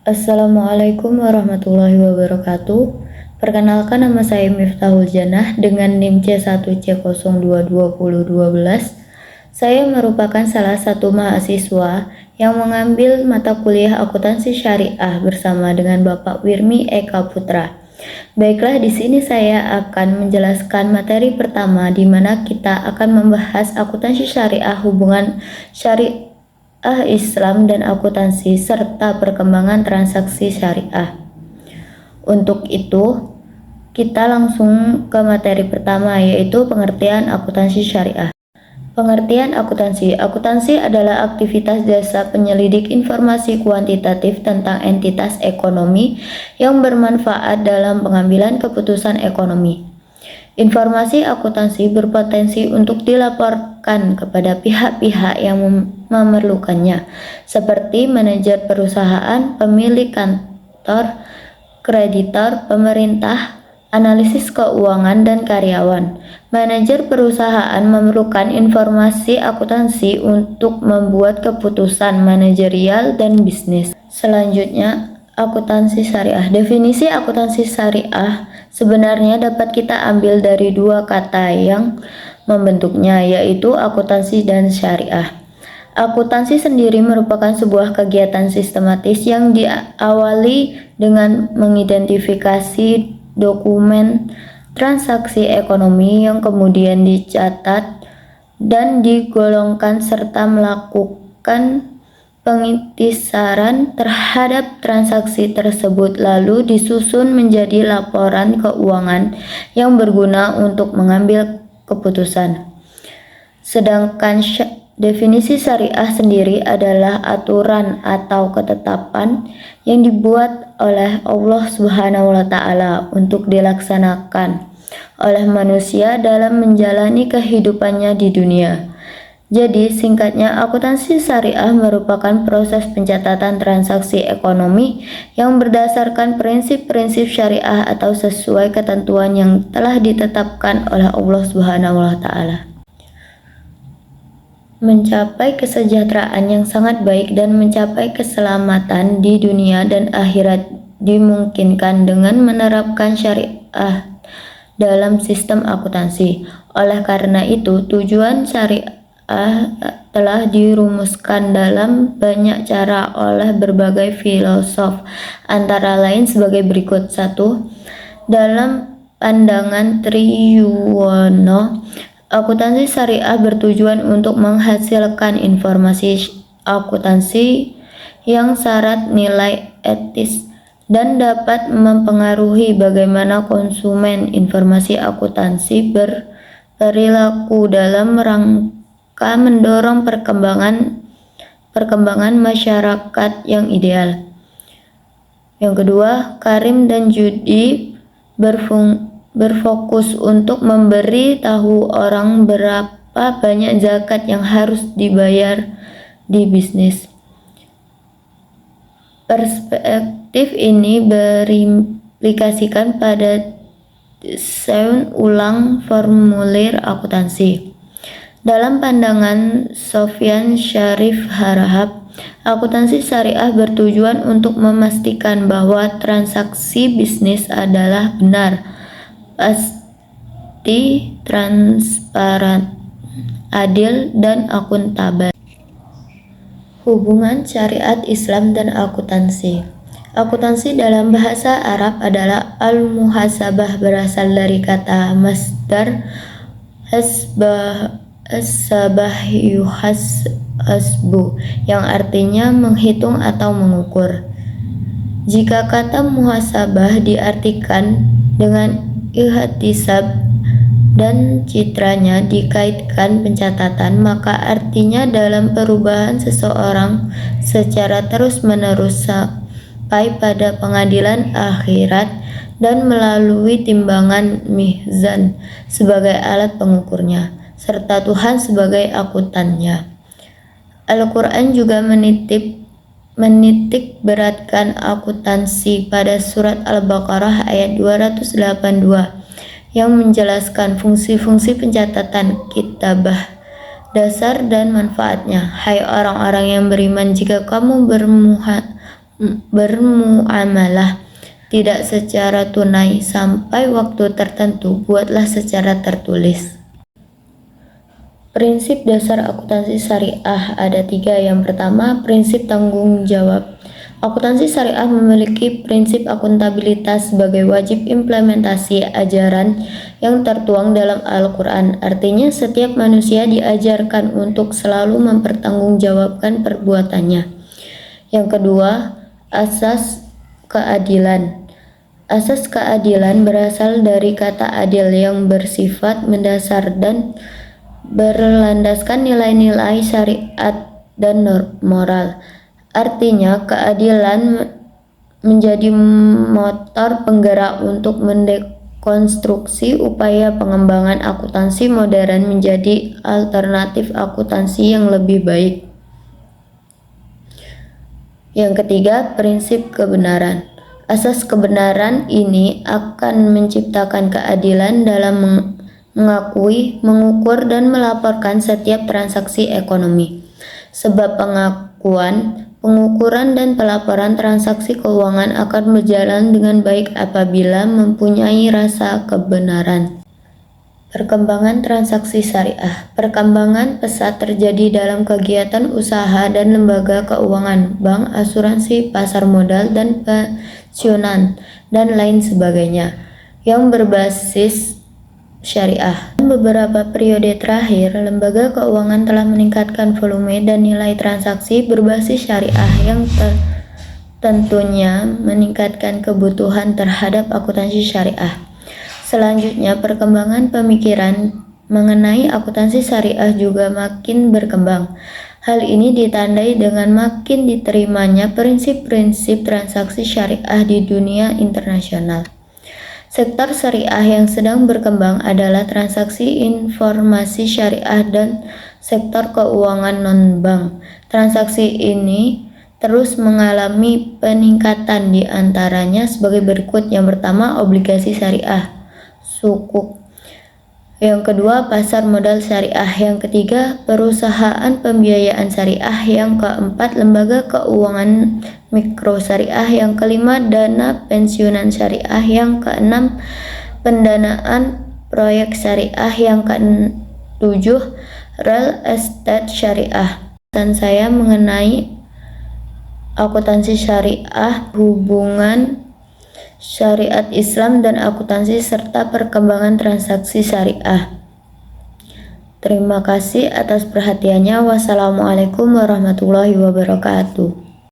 Assalamualaikum warahmatullahi wabarakatuh. Perkenalkan, nama saya Miftahul Janah dengan NIM C1C022012. Saya merupakan salah satu mahasiswa yang mengambil mata kuliah akuntansi syariah bersama dengan Bapak Wirmi Eka Putra. Baiklah, di sini saya akan menjelaskan materi pertama di mana kita akan membahas akuntansi syariah, hubungan syariah Islam dan akuntansi, serta perkembangan transaksi syariah. Untuk itu, kita langsung ke materi pertama, yaitu pengertian akuntansi syariah. Pengertian akuntansi. Akuntansi adalah aktivitas jasa penyelidik informasi kuantitatif tentang entitas ekonomi yang bermanfaat dalam pengambilan keputusan ekonomi. Informasi akuntansi berpotensi untuk dilaporkan kepada pihak-pihak yang memerlukannya, seperti manajer perusahaan, pemilik kantor, kreditor, pemerintah, analisis keuangan, dan karyawan. Manajer perusahaan memerlukan informasi akuntansi untuk membuat keputusan manajerial dan bisnis. Selanjutnya, akuntansi syariah. Definisi akuntansi syariah sebenarnya dapat kita ambil dari dua kata yang membentuknya, yaitu akuntansi dan syariah. Akuntansi sendiri merupakan sebuah kegiatan sistematis yang diawali dengan mengidentifikasi dokumen transaksi ekonomi yang kemudian dicatat dan digolongkan serta melakukan pengintisaran terhadap transaksi tersebut, lalu disusun menjadi laporan keuangan yang berguna untuk mengambil keputusan. Sedangkan definisi syariah sendiri adalah aturan atau ketetapan yang dibuat oleh Allah Subhanahu wa Ta'ala untuk dilaksanakan oleh manusia dalam menjalani kehidupannya di dunia. Jadi, singkatnya, akuntansi syariah merupakan proses pencatatan transaksi ekonomi yang berdasarkan prinsip-prinsip syariah atau sesuai ketentuan yang telah ditetapkan oleh Allah Subhanahu wa Ta'ala. Mencapai kesejahteraan yang sangat baik dan mencapai keselamatan di dunia dan akhirat dimungkinkan dengan menerapkan syariah dalam sistem akuntansi. Oleh karena itu, tujuan syariah telah dirumuskan dalam banyak cara oleh berbagai filosof, antara lain sebagai berikut. 1. Dalam pandangan Triyuwono, akuntansi syariah bertujuan untuk menghasilkan informasi akuntansi yang syarat nilai etis dan dapat mempengaruhi bagaimana konsumen informasi akuntansi berperilaku dalam rangka mendorong perkembangan masyarakat yang ideal. Yang kedua, Karim dan Judi berfokus untuk memberi tahu orang berapa banyak zakat yang harus dibayar di bisnis. Perspektif ini berimplikasikan pada desain ulang formulir akuntansi. Dalam pandangan Sofyan Syarif Harahap, akuntansi syariah bertujuan untuk memastikan bahwa transaksi bisnis adalah benar, pasti, transparan, adil, dan akuntabel. Hubungan syariat Islam dan akuntansi. Akuntansi dalam bahasa Arab adalah al-muhasabah, berasal dari kata masdar as-sabah yuhasbu, yang artinya menghitung atau mengukur. Jika kata muhasabah diartikan dengan ihtisab dan citranya dikaitkan pencatatan, maka artinya dalam perubahan seseorang secara terus-menerus sampai pada pengadilan akhirat dan melalui timbangan mizan sebagai alat pengukurnya, serta Tuhan sebagai akuntannya. Al-Quran juga menitik beratkan akuntansi pada surat Al-Baqarah ayat 282 yang menjelaskan fungsi-fungsi pencatatan kitabah, dasar dan manfaatnya. Hai orang-orang yang beriman, jika kamu bermuamalah tidak secara tunai sampai waktu tertentu, buatlah secara tertulis. Prinsip dasar akuntansi syariah ada 3. Yang pertama, prinsip tanggung jawab. Akuntansi syariah memiliki prinsip akuntabilitas sebagai wajib implementasi ajaran yang tertuang dalam Al-Quran. Artinya setiap manusia diajarkan untuk selalu mempertanggungjawabkan perbuatannya. Yang kedua, asas keadilan. Asas keadilan berasal dari kata adil yang bersifat mendasar dan berlandaskan nilai-nilai syariat dan moral. Artinya keadilan menjadi motor penggerak untuk mendekonstruksi upaya pengembangan akuntansi modern menjadi alternatif akuntansi yang lebih baik. Yang ketiga, prinsip kebenaran. Asas kebenaran ini akan menciptakan keadilan dalam mengakui, mengukur, dan melaporkan setiap transaksi ekonomi. Sebab pengakuan, pengukuran, dan pelaporan transaksi keuangan akan berjalan dengan baik apabila mempunyai rasa kebenaran. Perkembangan transaksi syariah. Perkembangan pesat terjadi dalam kegiatan usaha dan lembaga keuangan, bank, asuransi, pasar modal, dan pensiunan, dan lain sebagainya, yang berbasis syariah. Beberapa periode terakhir, lembaga keuangan telah meningkatkan volume dan nilai transaksi berbasis syariah yang tentunya meningkatkan kebutuhan terhadap akuntansi syariah. Selanjutnya, perkembangan pemikiran mengenai akuntansi syariah juga makin berkembang. Hal ini ditandai dengan makin diterimanya prinsip-prinsip transaksi syariah di dunia internasional. Sektor syariah yang sedang berkembang adalah transaksi informasi syariah dan sektor keuangan non-bank. Transaksi ini terus mengalami peningkatan, di antaranya sebagai berikut. Yang pertama, obligasi syariah, sukuk. Yang kedua, pasar modal syariah. Yang ketiga, perusahaan pembiayaan syariah. Yang keempat, lembaga keuangan mikro syariah. Yang kelima, dana pensiunan syariah. Yang keenam, pendanaan proyek syariah. Yang ketujuh, real estate syariah. Dan saya mengenai akuntansi syariah, hubungan syariat Islam dan akuntansi serta perkembangan transaksi syariah. Terima kasih atas perhatiannya. Wassalamualaikum warahmatullahi wabarakatuh.